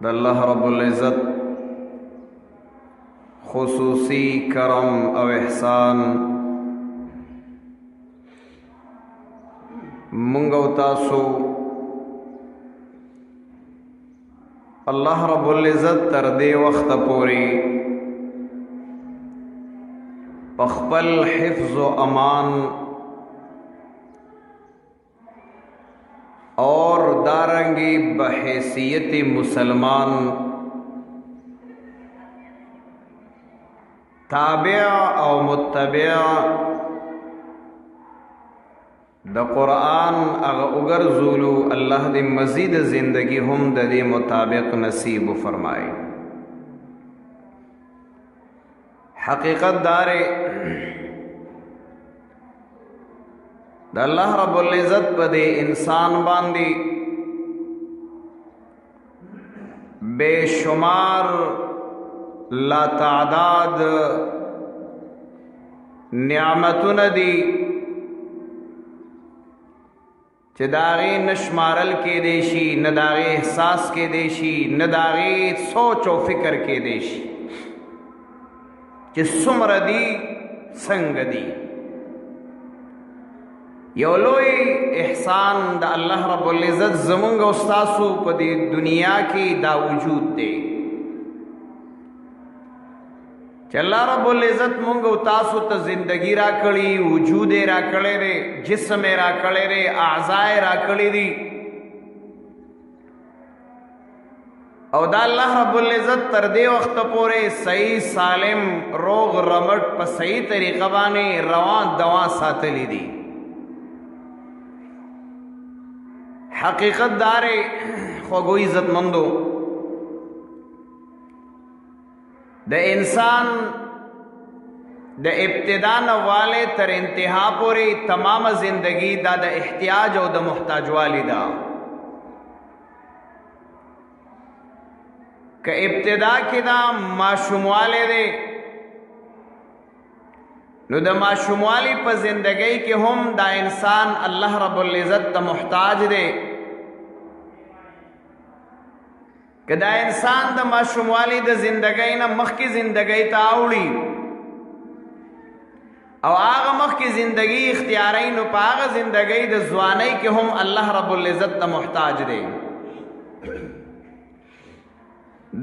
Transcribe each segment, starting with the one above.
द अल्लाह रब्बुल इज़्ज़त खुसूसी करम और एहसान मुंगो तासु अल्लाह रब्बुल इज़्ज़त तर दे वक्त पूरी पखपल हिफ्ज़ व अमान और दारंगी बहैसियत मुसलमान ताबिया और मुत्तबिया द कुरान अग उगर ज़ूलू अल्लाह दी मज़ीद ज़िंदगी हम दे मुताबिक नसीब फरमाए। हकीकत दारे द अल्लाह रब्बुल इज़्ज़त पदे इंसान बांदी बेशुमार लातादाद न्यामतुन दी दागे नशमारल के देशी न दागे एहसास के देशी न दागे सोच व फिक्र के देशी सुमर दी संग दी योलोई एहसान द अल्लाह रब्बुल इज़्ज़त ज़मुंग उस्तासु पदी दुनिया की दा वजूद दे अल्लाह रब्बुल इज़्ज़त मुंग उतासु त जिंदगी राकड़ी वजूदे राकड़े रे जिस्म राकड़े रे आज़ाए राकड़ी दी और दा अल्लाह रब्बुल इज़्ज़त तर दे वक्त पूरे सही सालिम रोग रमट पर सही तरीक़ा बाने रवां दवा सातली दी। हकीकत दारे ख़ुगो इज़्ज़त मंदो द इंसान द इब्तिदा वाले तर इंतहा पूरी तमाम जिंदगी दा द एहतियाज और द मुहताज वाली दा के इब्तिदा की दा माशूम वाले दे नु द माशूम वाली पर जिंदगी के हम दा इंसान अल्लाह रब्बुल इज़्ज़त द मुहताज दे कदा इंसान द माशूम वाली द जिंदगी न मख की जिंदगी ताउड़ी और आग मख की जिंदगी इख्तियारी नु पाग जिंदगी द ज़वानी के हम अल्लाह रब्बुल इज़्ज़त द मुहताज दे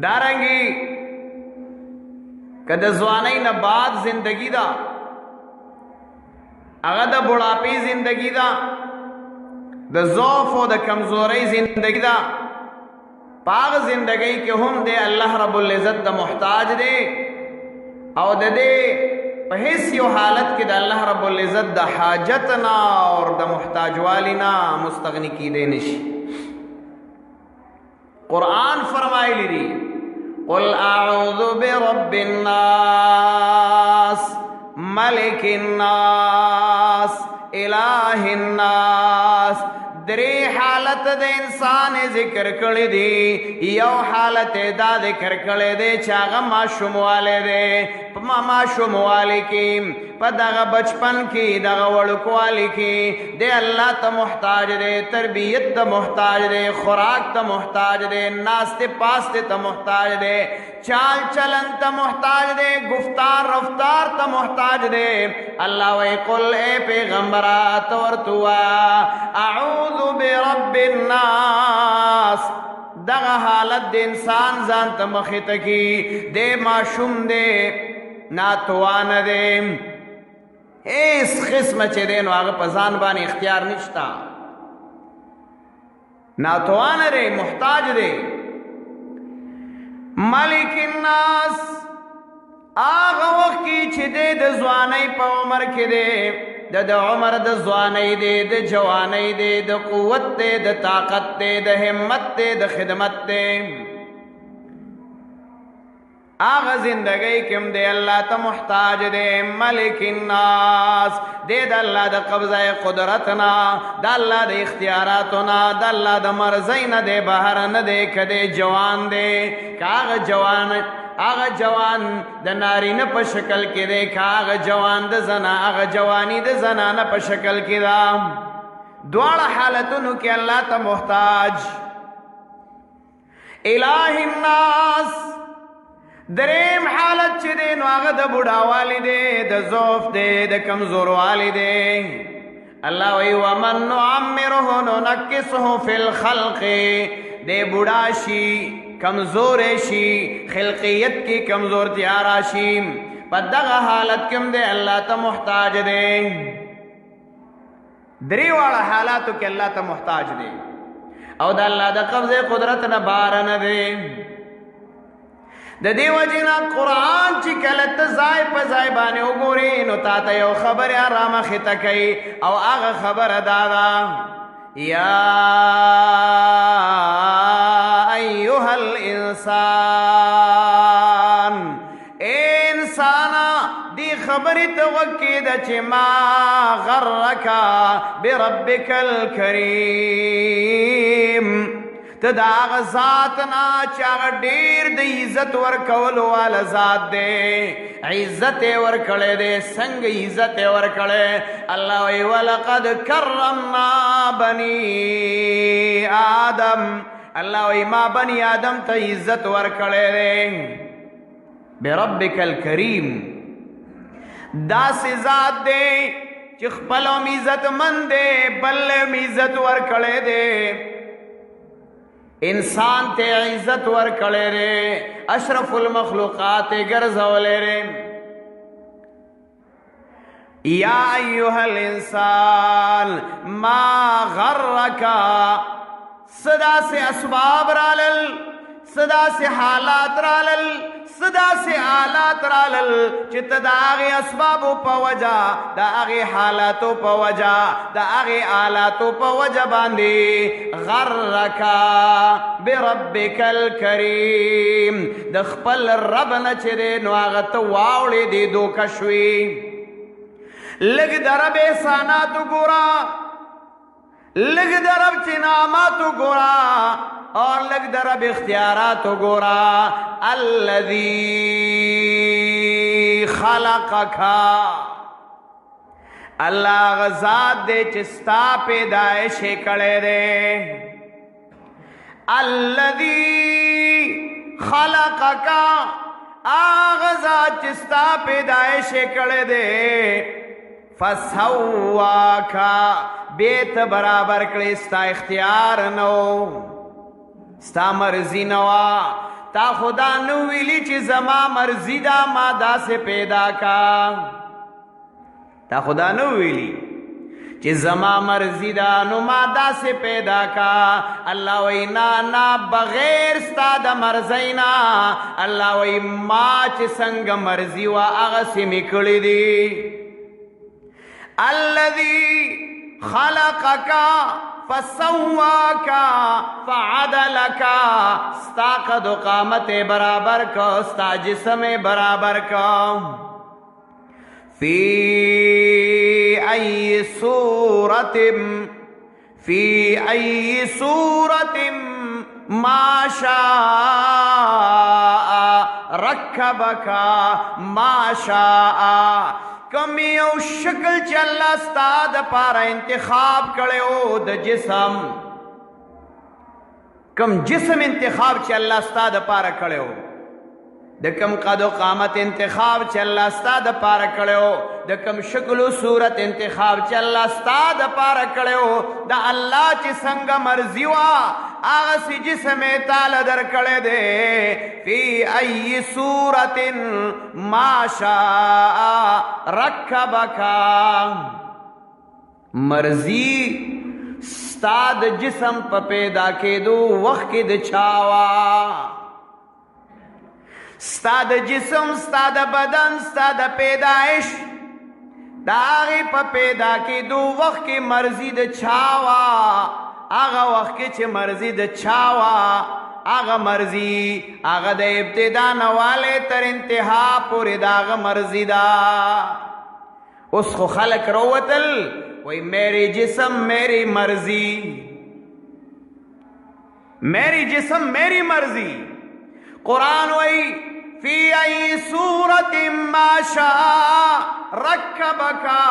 दारंगी कद ज़वानी न बाद जिंदगी दा अगर द बुढ़ापी जिंदगी दा द ज़ौफ़ और द कमजोरी जिंदगी दा पाग जिंदगी के हम दे अल्लाह रब्बुल इज़्ज़त द मुहताज दे और दे पहेसी हालत के द अल्लाह रब्बुल इज़्ज़त द हाजत ना और द मुहताज वाली ना मुस्तगनी की दे निशी। कुरान फरमाई ली कुल अऊज़ु बिरब्बिन नास मलिकिन नास इलाहिन नास दरे हालत दे इंसान जिक्र कर दी यो हालत दा जिक्र कर दे चागा माशूम वाले दे माशूम वाले की पदागा बचपन की दागा वड़क वाली की दे अल्लाह त मुहताज दे तरबियत त मुहताज दे खुराक त मुहताज दे नास्ते पास्ते त मुहताज दे चाल चलन त मुहताज दे गुफ्तार रफ्तार त मुहताज दे। अल्लाह वे कुल ए पैगंबरा तोर तुआ अऊज़ु बिरब्बिन नास दगा हालत दे इंसान जान त मखित की दे माशूम दे नातवान दे इस किस्म चे दे आग पजान बान इख्तियार निश्ता नातवान रे मुहताज दे मलिकिन नास आग वक्त की चे दे द ज़वानी पा उमर के दे द उमर द ज़वानी दे द जवानी दे द कुव्वत दे द ताकत दे द हिम्मत दे द खिदमत दे आग जिंदगी किम दे अल्लाह त मुहताज दे मलिकिन नास दे द अल्लाह द कब्ज़ा कुदरत ना द अल्लाह द इख्तियारात ना द अल्लाह द मर्ज़ी न दे बाहर न दे कदे जवान दे काग जवान आग जवान द नारी न प शक्ल के दे काग जवान द जना आग जवानी द जना न प शक्ल के दा द्वाड़ा हालतुन के अल्लाह त मुहताज الہ الناس. دریم حالت چې دی نو هغه د بوډاوالي دی، د ضعف دی، د کمزوروالي دی. الله وی ومن نعمره ننکسه فی الخلق. دی بوډا شي، کمزور شي، خلقیت کی کمزورتیا راشي، په دغه حالت کې دی الله ته محتاج دی. درې واړه حالاتو کې الله ته محتاج دی او د الله د قبضه قدرت نه بار نه دی. د دې وجنا قرآن چې کله ته ځای په ځای باندې وګورې نو تا ته یو خبره رامخې ته کوي او هغه خبره دا ده یا ایها الانسان. انسانا دی خبری تو وکید چه ما غرکا بربک الکریم. تدا آغا ذاتنا چاغ دیر دی عزت ورکولو والا ذات دے، عزت ورکڑے دے. سنگ عزت ورکڑے اللہ وی وَلَقَدْ كَرَّمْنَا بَنِي آدم. اللہ وی ما بنی آدم تا عزت ورکڑے دے. بربک الکریم دا سی ذات دے چی خپلوم عزت من دے، بلم عزت ورکڑے دے. انسان تے عزت ورکڑے دے، اشرف المخلوقات گرزولے دے. یا ایوہ الانسان ما غرکا. صدا سے اسباب رالل، صدا سے حالات رالل، صدا سے آلات رالل چت دا آغی اسبابو پا وجہ، دا آغی حالاتو پا وجہ، دا آغی آلاتو پا وجہ باندی غرکا بربک الکریم. دخپل رب نچرے نو آغت واوڑی دی دو کشوی. لگ درب احساناتو گورا، لگ درب چناماتو گورا اور لگ درب اختیاراتو گورا. الذی خلقکا. اللہ غزاد دے چستا پیدائش کڑے دے. الذی خلقکا آغزاد چستا پیدائش کڑے دے. فسواکا بیت برابر کڑے ستا اختیار نو، ستا مرضی نوا. تا خدا نو ویلی چی زما مرضی دا ما دا سے پیدا کا. تا خدا نو ویلی چی زما مرضی دا نو ما دا سے پیدا کا. اللہ وی نا بغیر ستا دا مرضینا. اللہ وی ما چی سنگ مرضی و اغسی مکڑی دی. الذی خلقکا فسواکا فعدلکا. ستا قد و قامت برابر کا، ستا جسم برابر کا. فی ای صورت، فی ای صورت ما شاء رکبکا. ما شاء کم یو شکل چی اللہ ستا دا پارا انتخاب کڑے ہو دا جسم. کم جسم انتخاب چی اللہ ستا دا پارا کڑے ہو، دا کم قد و قامت انتخاب چی اللہ ستا دا پارا کڑے ہو، دا کم شکل و صورت انتخاب چی اللہ ستا دا پارا کڑے ہو. دا اللہ چی سنگ مرضی وا آغا سی جسم تال در کڑے دے. فی ای صورت ما شاء رکبکا. مرضی ستا دا جسم پا پیدا کے دو وقت کی دا چاوا. ستا دا جسم، ستا دا بدن، ستا دا پیدائش دا آغی پا پیدا کی دو وقت کی مرضی دا چاوا. آغا وقت کی چھ مرضی دا چاوا، آغا مرضی آغا دا ابتدا نوالے تر انتہا پوری دا آغا مرضی دا. اس خو خلق روتل وی میری جسم میری مرضی، میری جسم میری مرضی. قرآن وی فی ای صورت ما شاء رکبکا.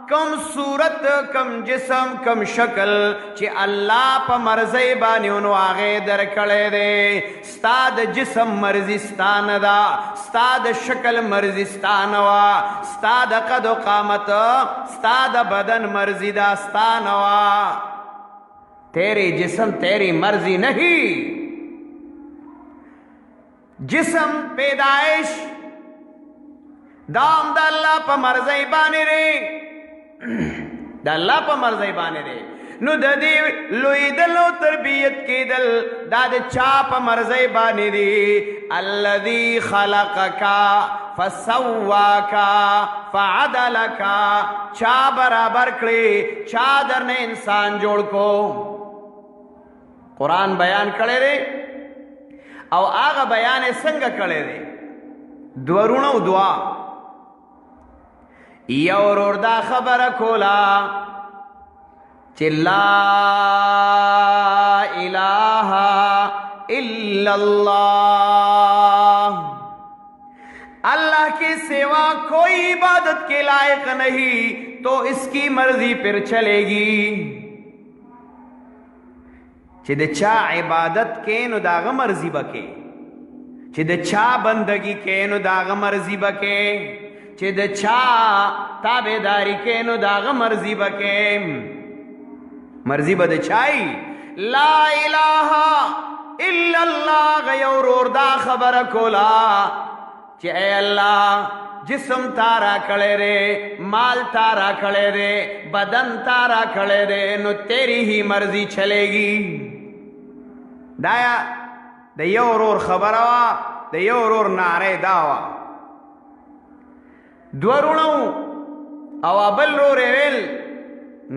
کم صورت کم جسم کم شکل چې الله په مرضی باندې نو هغه درکړی دی. ستا د جسم مرضی ستا نه ده، ستا د شکل مرضی ستا نه وه، ستا د قد و قامت ستا د بدن مرضی ده ستا نه وه. تیرے جسم تیری مرضی نہیں. جسم پیدائش دام دا اللہ پا مرضی بانے رے، دا اللہ پا مرضی بانے رے. نو دا دی لوی دلو تربیت کی دل دا دی چا پا مرضی بانے دی. الذی خلقکا فسواکا فعدلکا، چا برابر کړي، چا درنے انسان جوڑ کو. قرآن بیان کړي رے او آغا بیان څنګه کړي رے. دورونو دعا یو ورور دا خبره کولا چې لا اله الا اللہ، اللہ کے سوا کوئی عبادت کے لائق نہیں تو اس کی مرضی پر چلے گی. چې د چا عبادت کې نو داغه مرضی بکې، چې د چا بندگی کې نو داغه مرضی بکې، چې د چا تابعداري کې نو داغه مرضی بکې. مرضی به د چای لا اله الا الله. غیور دا خبر کولا چې اے الله جسم تارا کړه رے، مال تارا کړه رے، بدن تارا کړه رے، نو تیری ہی مرضی چلے گی. دایا د یو ورور خبره وا، د یو ورور ناره دا وا. دورونو او بل ورور ویل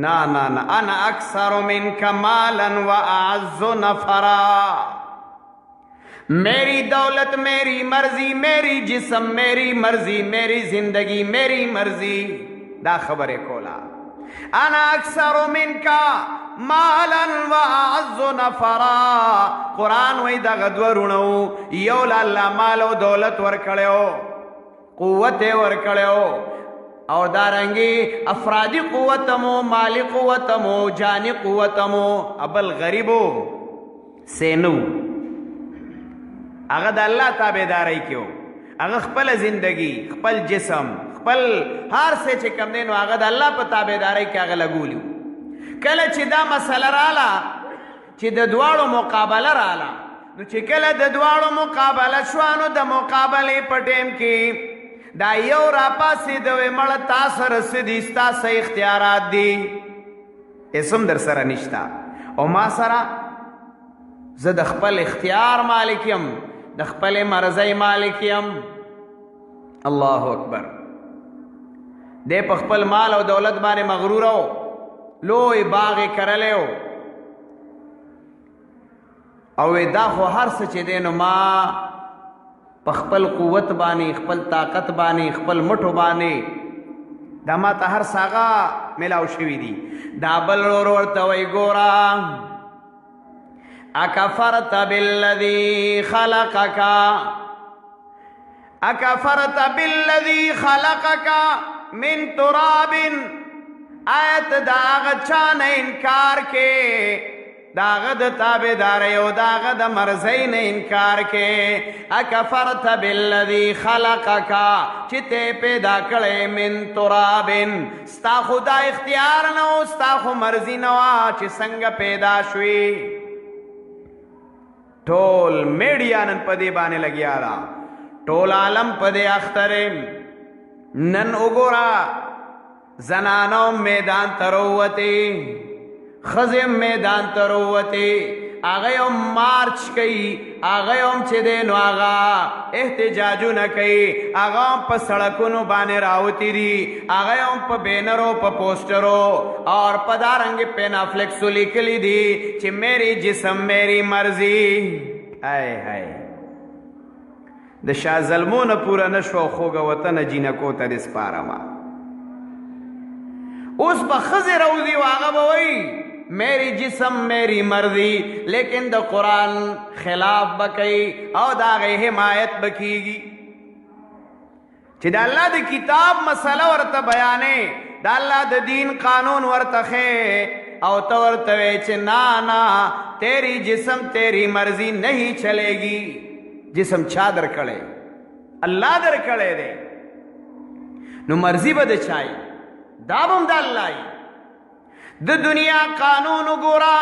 نا نا نا انا اکثر منک مالا و اعز نفرا. میری دولت میری مرضی، میری جسم میری مرضی، میری زندگی میری مرضی. دا خبر کولا انا اکثر منکا مالا و اعز نفرا. قرآن وی دا غدورونو یو لالا مال و دولت ورکڑیو، قوت ورکڑیو، او دارنگی افرادی قوتمو، مالی قوتمو، جانی قوتمو. ابل غریبو سینو اغا دا اللہ تابعداری کیو، اغا خپل زندگی، خپل جسم، خپل هر سے چکم دینو اغا دا اللہ پا تابعداری کی اغا لگولیو. کله چې دا مسله رااله چې د دواړو مقابله رااله، نو چې کله د دواړو مقابله شوه نو د مقابلې په ټیم کې دا یو راپاسېده وی مړه تا سره څه دي، ستا څه اختیارات دي، اسم در سره نشته او ما سره زه د خپل اختیار مالک یم، د خپل مرضی مالک یم. الله اکبر. دی په خپل مال او دولت باندې مغرور و، لوی باغ کرلیو او دا خو هر څه چې دی نو ما په خپل قوت باندې، خپل طاقت باندې، خپل مټو باندې دا ما ته هر څه ملاو شوي دي. دا بل ورور ورته وایي ګوره اکفرت بالذی خلقک، اکفرت بالذی خلقک من تراب. آیت داغ چان انکار کے، داغ د تابعداری او داغ د مرضی نه انکار کے. اکفرت بالذی خلقک، چې ته پیدا کړې من تراب، ستا خدا اختیار نو، ستا خو مرضی نو چې څنګه پیدا شوی. ټول میډیا نن په دې باندې لګیا دا، ټول عالم په دې اختر. نن وګوره زنانو میدان تروتی، خزم میدان تروتی، آغا یوم مارچ کئی، آغا یوم چه دینو آغا احتجاجو نکئی، آغا یوم پا سڑکونو بانے راوتی دی، آغا یوم پا بینرو پا پوسٹرو اور پا دارنگ پینا فلیکسو لکلی دی چه میری جسم میری مرضی. آئے آئے د شاه ظلمونه پورا نشو خوږه وطن جینکو ته د سپارما. اوس به ښځې روزي و هغه به وایي میری جسم میری مرضی، لیکن د قرآن خلاف به کوي او د هغې حمایت به کیږي چې د الله د کتاب مسله ورته بیانې دا اللہ دا دین قانون ورتخے او تو ورتوے چھ نانا تیری جسم تیری مرضی نہیں چلے گی. جسم چا در کڑے؟ اللہ در کڑے دے. نو مرضی با دا چاہی دابم دا اللہ دا دنیا قانون گورا.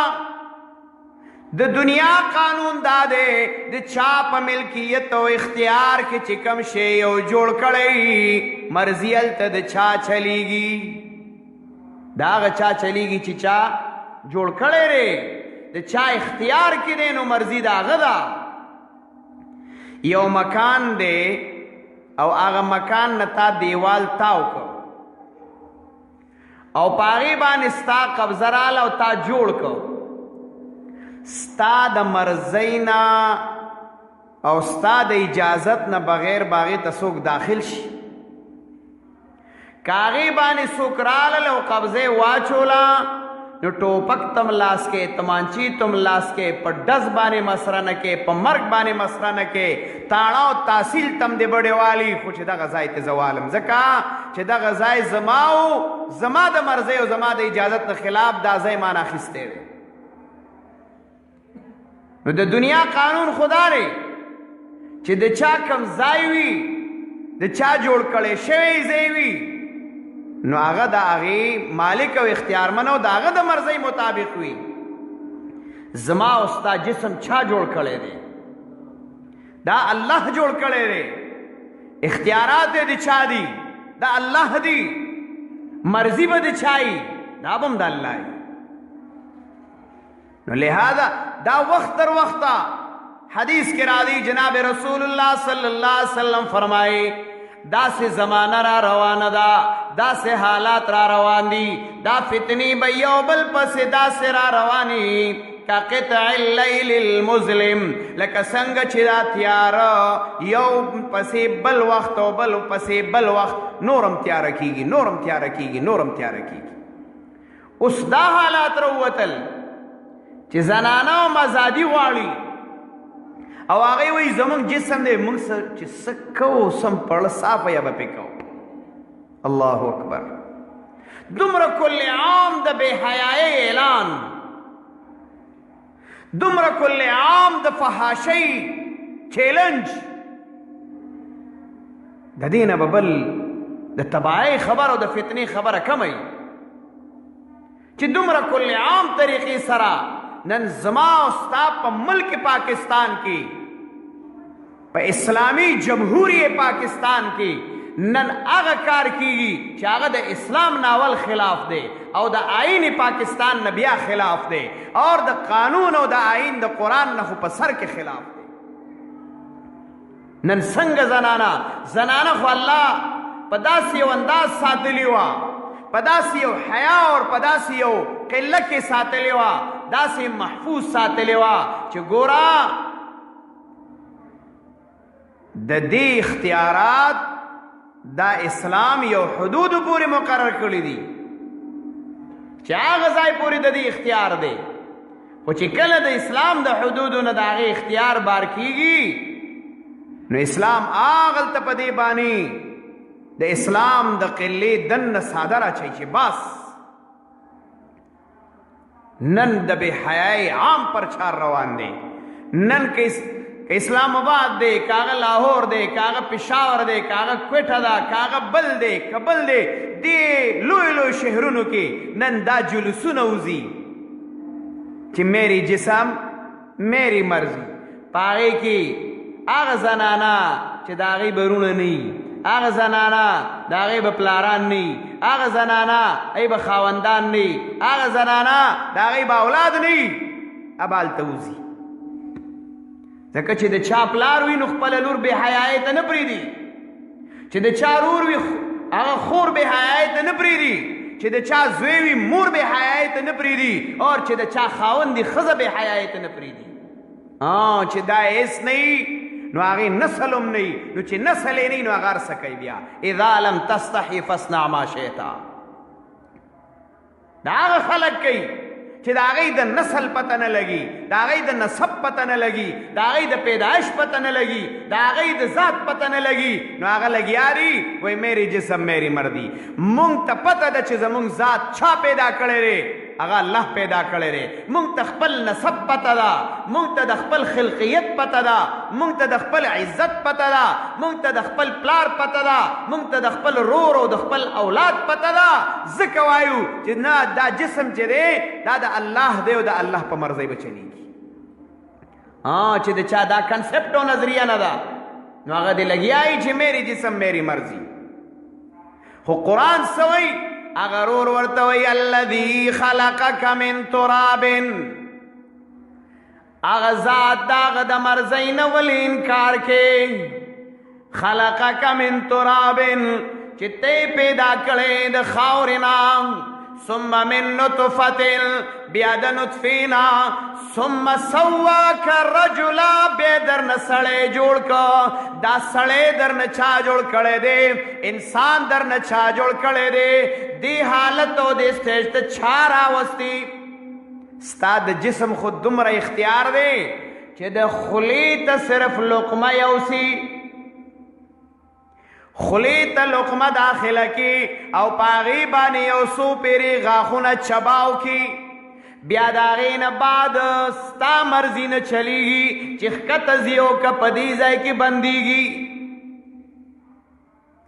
دا دنیا قانون دا دے دا چاپ ملکیت و اختیار کی چکم شے او جوڑ کڑی مرضی التا دا چا چلی گی. دا آغا چا چلی گی چی چا جوڑ کڑے رے دا چا اختیار کی دے نو مرضی دا آغا دا. یو مکان دے او آغا مکان نتا دیوال تاو کو او پاغی بان استا قبضرال او تا جوڑ کو ستا دا مرزینا او ستا دا اجازت نا بغیر باغی تا سوک داخل شی. کاغی بانی سکرال لو قبضے واچولا نو ٹوپک تم لاس کے تمانچی تم لاس کے پا ڈز بانے مسرن کے پا مرگ بانے مسرن کے تاڑاو تحصیل تم دے بڑے والی خوچ دا غزائی تے زوالم زکا چھ دا غزائی زماو زما دا مرزے و زما دا اجازت نا خلاف دا زی مانا خستے دے. نو دا دنیا قانون خدا رے چھ دا چا کم زائیوی دا چا جوڑ کڑے شوی زیوی نو آغا دا آغی مالک و اختیار منو دا آغا دا مرضی مطابق ہوئی. زما استا جسم چا جوڑ کڑے دے؟ دا اللہ جوڑ کڑے دے. اختیارات دے چا دی؟ دا اللہ دی. مرضی با دے چائی دا بم دا اللہ. نو لہذا دا وقت در وقتا حدیث کے راضی جناب رسول اللہ صلی اللہ علیہ وسلم فرمائے دا سے زمانہ را روان دا دا سے حالات را روان دی دا فتنی بیو بل پس دا سے را روانی کا قطع اللیل المظلم لکا سنگ چدا تیارا یو پسی بل وقت و بل پسی بل وقت نورم تیارا کی گی نورم تیارا کی گی نورم تیارا کی گی. اس دا حالات روتل چی زنانا و مزادی غاڑی او آگئی وی زمان جسم دے منگ سر چی سکو سم پڑ صاف یا بپکو. اللہ اکبر. دمر کل عام دا بے حیائی اعلان دمر کل عام دا فحاشی چیلنج دا دین ببل دا تباہی خبر و دا فتنی خبر کمی چی دمر کل عام طریقی سرا نن زما استا پا ملک پاکستان کی پا اسلامی جمہوری پاکستان کی نن آغا کار کی گی چی آغا دا اسلام ناول خلاف دے او دا آئین پاکستان نبیا خلاف دے اور دا قانون او دا آئین دا قرآن نخو پا سر کے خلاف دے. نن سنگ زنانا خو اللہ پداسی و انداز ساتلیوا پداسی و حیاء اور پداسی و قلت کے ساتلیوا دا سے محفوظ ساتلیوا چی گورا دا دی اختیارات دا اسلام یو حدود پوری مقرر کردی دی چی آغازائی پوری دا دی اختیار دے و چی کل دا اسلام دا حدودو نا دا آغی اختیار بار کی گی نو اسلام آغل تا پدی بانی دا اسلام دا قلی دن سادرہ چاہی چی بس نن دا بے حیائی عام پر چار روان دے. نن کے اسلام آباد دے کاغا لاہور دے کاغا پشاور دے کاغا کوئٹہ دا کاغا بل دے کبل دے دے لوئی لوئی شہرونو کے نن دا جلسو نوزی چی میری جسم میری مرضی پاگے کی آغا زنانا چی داغی برون نہیں آغا زنانا داغی بپلاران نہیں آغا زنانا ای بخاوندان نہیں آغا زنانا داغی با اولاد نہیں ابال توزی زکا چی دا چا پلاروی نخپل لور بے حیائی تا نپری دی چی دا چا روروی آغا خور بے حیائی تا نپری دی چی دا چا زویوی مور بے حیائی تا نپری دی اور چی دا چا خاوندی خز بے حیائی تا نپری دی. چی دا ایس نہیں نو آغی نسلم نہیں نو چی نسلے نہیں نو آغار سکی بیا اذا لم تستحی فصنع ما شیطا دا آغا خلق کئی چې د هغې د نسل پته نه لګي، د هغې د نسب پته نه لګي، د هغې د پیدایش پته نه لګي، د هغې د ذات پته نه لګي، نو هغه لګیا دي وایي میری جسم میری مردی. مونږ ته پته ده چې زمونږ ذات چا پیدا کړی دی، هغه الله پیدا کړی دی. مونږ ته خپل نسب پته ده، مونږ ته د خپل خلقیت پته ده، مونږ ته د خپل عزت پته ده، مونږ ته د خپل پلار پته ده، مونږ ته د خپل رور او د خپل اولاد پته ده. ځکه وایو چې نه دا جسم چې دی دا د الله دی او د الله په مرضۍ به چلیږي. چې د چا دا کنسپټ او نظریه نه ده نو هغه دې لګیایي چې میری جسم میری مرضی. خو قرآن څه وایي؟ هغه رور ورته وایي الذي خلقک من تراب، هغه ذات د هغه د مرضۍ نه ولې انکار کې؟ خلقک من تراب چې ته پیدا کړې د خاورې نه، ثم من نطفة بیا د نطفې نه، ثم سواک رجلا بیا درنه سړی جوړ که. دا سړی درنه چا جوړ کړی دی؟ انسان درنه چا جوړ کړی دی؟ دې حالت او دې سټیج ته چا راوستی؟ ستا د جسم خود دومره اختیار دی چې د خولې ته صرف لقمه یوسي، خلی ته لقمه داخله کی او پاغي باندې یو څو پیری غاښونه چباو کی، بیا د هغې نه بعد ستا مرضي نه چلیږي چې ښکته ځي او که په دې ځای کې بندېږي.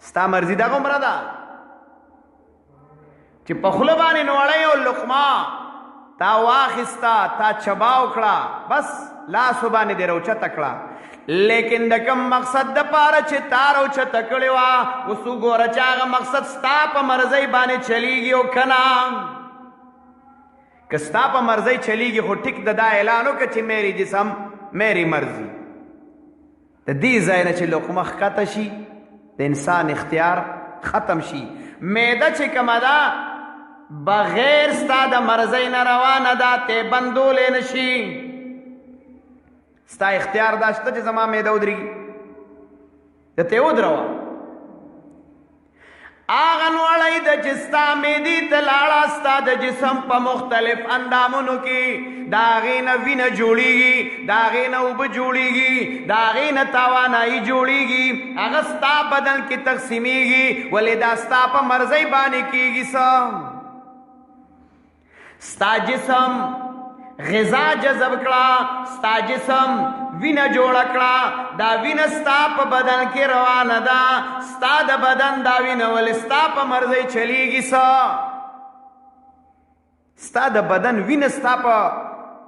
ستا مرضي دغه عمره ده چې په خوله باندې نوړی او لقمه تا واخیسته، تا چباو کړه، بس لاسو باندې دې روچته کړه. لیکن د کوم مقصد د پاره چې تا روچته کړې وه اوس وګوره چې هغه مقصد ستا په مرضۍ باندې چلیږي او که نه. که ستا په مرضۍ چلیږي خو ټیک د دا اعلان وکړه چې میری جسم میری مرضی. د دې ځای نه چې لقمه ښکته شي د انسان اختیار ختم شي. معده چې کومه ده بغیر ستا د مرضۍ نه روانه ده، ته بندولی نه شي. ستا اختیار دا شته چې زما معده ودرېږي، د ته ودروه. هغه نوړی ده چې ستا معدې ته لاړه، ستا د جسم په مختلف اندامونو کې د هغې نه وینه جوړېږي، د هغې نه اوبه جوړېږي، د هغې نه توانایي جوړېږي، هغه ستا بدن کې تقسیمیږي. ولې دا ستا په مرضۍ باندې کېږي. څه ستا جسم غذا جذب کړه، ستا جسم وینه جوړه کړه، دا وینه ستا په بدن کې روانه ده، ستا د بدن دا وینه ولې ستا په مرضۍ چلیږي. ستا د بدن وینه ستا په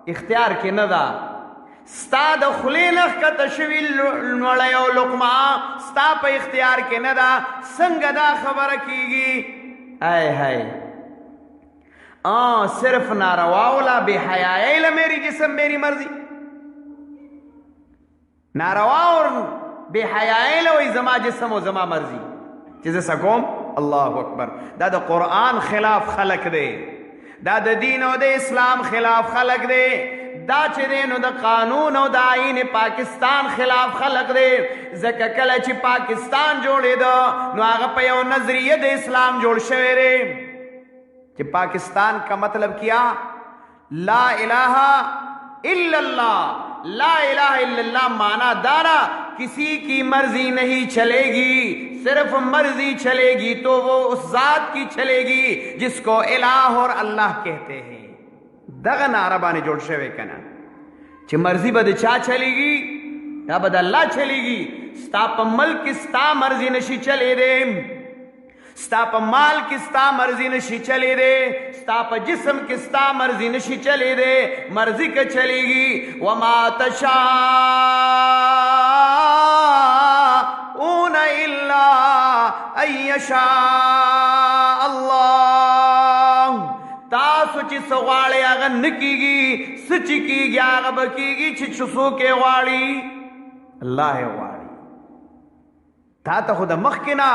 اختیار کې نه ده، ستا د خولې نه ښکته شوي نوړی او لقمه ستا په اختیار کې نه ده. څنګه دا خبره کېږي؟ ای های صرف ناروا ولا بے حیائی له میری جسم میری مرضی. ناروا اور بے حیائی له وی زما جسم او زما مرضی چې زه څه کوم. الله اکبر. دا د قرآن خلاف خلق دی، دا د دین او د اسلام خلاف خلق دی، دا چې دی نو د قانون او د آئین پاکستان خلاف خلق دی. ځکه کله چې پاکستان جوړېده نو هغه په یو نظریه د اسلام جوړ شوی دی کہ پاکستان کا مطلب کیا؟ لا الہ الا اللہ. لا الہ الا اللہ مانا دارا کسی کی مرضی نہیں چلے گی، صرف مرضی چلے گی تو وہ اس ذات کی چلے گی جس کو الہ اور اللہ کہتے ہیں. دغه نعره باندې جوړ شوی کنه چې مرضی به د چا چلیږي؟ دا به د الله چلیږي. ستا په ملک ستا مرضی نشي چلی دی، ستا په مال کې ستا مرضی نشي چلی دی، ستا په جسم کې ستا مرضی نشي چلی دی. مرضی که چلیږي وما تشاءون الا ان یشاء الله. تاسو چې څه غواړئ هغه نه کېږي، څه چې کېږي هغه به کېږي چې څوک یې غواړي. الله یې غواړي. تا ته خو د مخکې نه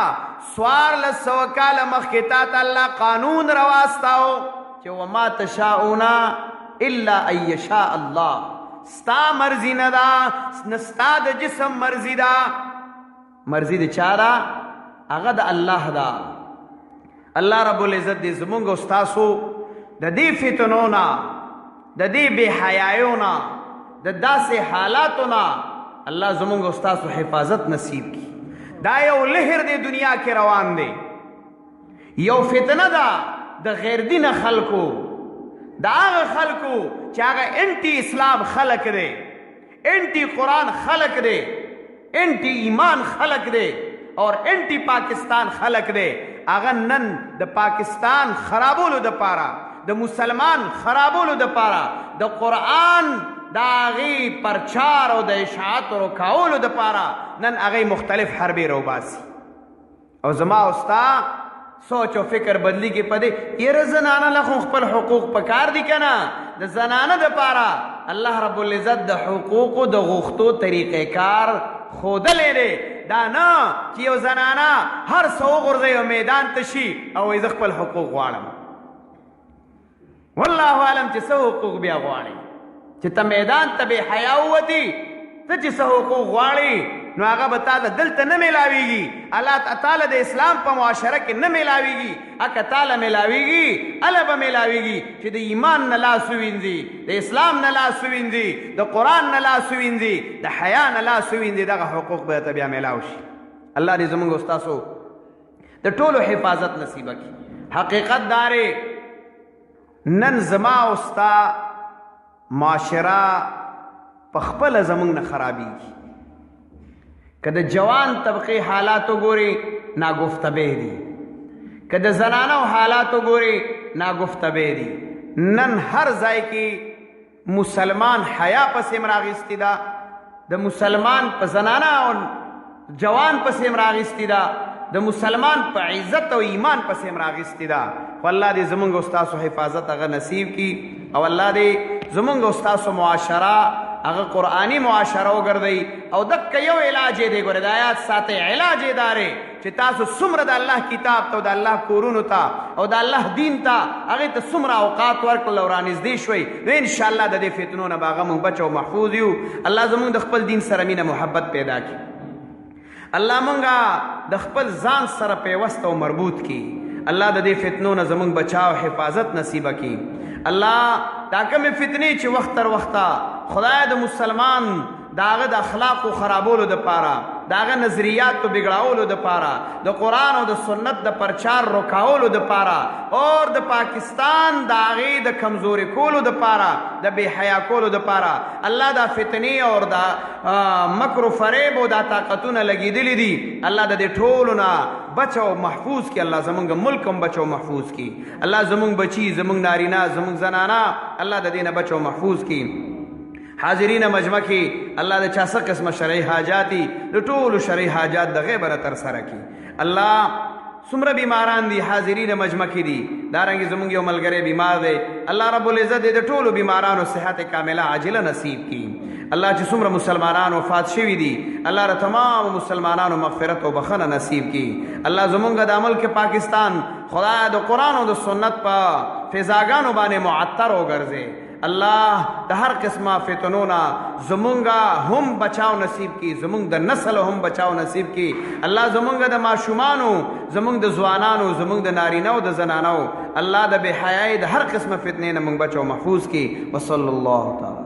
1400 کاله مخکې تا ته الله قانون رواستاو چې وما تشاءون الا ان یشاء الله. ستا مرضی نه ده، نه ستا د جسم مرضی ده. مرضی د چا ده؟ هغه د الله ده. الله رب العزت دې زمونږ او ستاسو د دې فتنو نه د دې بے حیایونا د داسې حالاتنا الله زمونږ استاسو حفاظت نصیب کی. دا یو لهر دی دنیا کې روان دی، یو فتنه ده د غیر دین خلکو، دا هغه خلکو چې هغه انټي اسلام خلق دی، انټي قرآن خلق دی، انټي ایمان خلق دی اور انټي پاکستان خلق دی. هغه نن د پاکستان خرابولو د پاره، د مسلمان خرابولو د پاره، د قرآن د هغې پرچار او د اشاعت روکاولو د پاره نن هغې مختلف حربې روباسي. او زما استا سوچ او فکر بدلی کې پدې یره زنانه له خو خپل حقوق پکار دي که نه؟ د زنانه د پاره الله رب العزت د حقوقو د غوښتو طریقې کار ښودلی دی. دا نه چې یو زنانه هر څه وغورځوي او میدان ته شي او وایي زه خپل حقوق غواړم. والله عالم چې څه حقوق بیا غواړي چې ته میدان ته بې حیا ووتي، ته چې څه حقوق غواړي نو هغه به تا ته دلته نه میلاویږي، الله تعالی د اسلام په معاشره کې نه میلاویږي. اکه تاله میلاویږي هله به میلاویږي چې د ایمان نه لاس ووینځي، د اسلام نه لاس ووینځي، د قرآن نه لاس ووینځي، د حیا نه لاس ووینځي، دغه حقوق به ته بیا میلاو شي. الله دې زمونږ استاسو د ټولو حفاظت نصیبه کړي. حقیقت دارې نن زما استا معاشره په خپله زمونږ نه خرابېږي. که د جوان طبقې حالات وګورې ناگفتبه دي، که د زنانو حالات وګورې ناگفتبه دي. نن هر ځای کې مسلمان حیا پسې م راغیستې ده، د مسلمان په زنانه او جوان پسې م راغیستې ده، د مسلمان په عزت او ایمان پسې م راغیستې ده. خو الله دې زمونږ استاسو حفاظت هغه نصیب کی او الله دې زمونږ استاسو معاشره هغه قرآنی معاشره وګرځوي. او دکه یو علاج یې دی، ګوره د آیات ساتئ علاج یې دا دی چې تاسو څومره د الله کتاب ته او د الله کورونو ته او د الله دین ته هغې ته څومره اوقات ورکړل او رانږدې شوئ نو انشاءالله د دې فتنو نه به هغه موږ بچ او محفوظ یو. الله زموږ د خپل دین سره مینه محبت پیدا کړي، الله مونږه د خپل ځان سره پیوست او مربوط کړي، الله د دې فتنو نه زموږ بچاو حفاظت نصیبه کړي. الله دا کومې فتنې چې وخت تر وخته خدای د مسلمان د هغه د اخلاقو خرابولو دپاره، د هغه نظریاتو بګړاولو دپاره، د قرآن او د سنت د پرچار روکاولو دپاره اور د پاکستان د هغې د کمزوري کولو دپاره، د بې حیا کولو دپاره الله دا فتنې اور دا مکر و فریب او دا طاقتونه لګېدلي دي. الله د دې ټولو نه بچ او محفوظ کړي، الله زمونږ ملک هم بچ او محفوظ کړي، الله زمونږ بچي، زمونږ نارینه، زمونږ زنانه الله د دې نه بچ او محفوظ کړي. حاضرین مجمع کې الله د چا څه قسمه شرعي حاجات دي د ټولو شرعي حاجات د غیبه تر سره کړي. الله څومره بیماران دي حاضرین مجمع کې دي، دارنګې زمونږ یو ملګری بیمار دی، الله رب العزت دې د ټولو بیمارانو صحت کامله عاجله نصیب کړي. الله چې څومره مسلمانان وفات شوي دي الله را تمام مسلمانانو مغفرت او بخښنه نصیب کړي. الله زمونږ د ملک پاکستان خدای د قرآن او د سنت په فضاګانو باندې معطر وګرځي. الله د هر قسمه فتنو نه زمونږه هم بچاو نصیب کی، زمونږ د نسل هم بچاو نصیب کی. الله زمونږ د ماشومانو، زمونږ د ځوانانو، زمونږ د نارینهو د زنانو الله د بې حیایۍ د هر قسمه فتنې نه مونږ بچو محفوظ کی. وصلی الله تعالی